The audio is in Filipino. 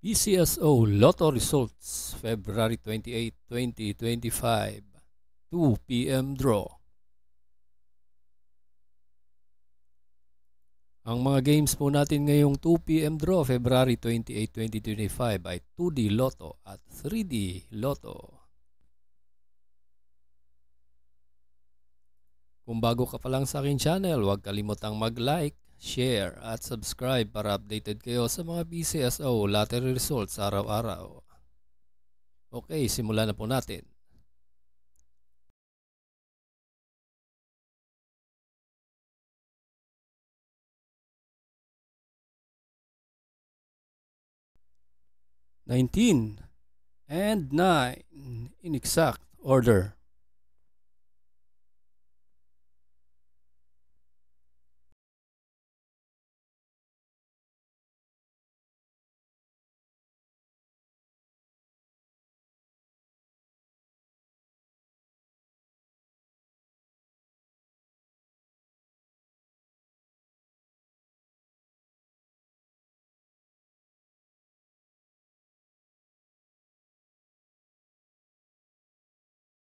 PCSO Lotto results February 28, 2025, 2 p.m. draw. Ang mga games po natin ngayong 2 p.m. draw February 28, 2025 ay 2D Lotto at 3D Lotto. Kung bago ka pa lang sa akin channel, huwag kalimutang mag-like, share at subscribe para updated kayo sa mga PCSO lottery results araw-araw. Okay, simulan na po natin. "19 and 9 in exact order."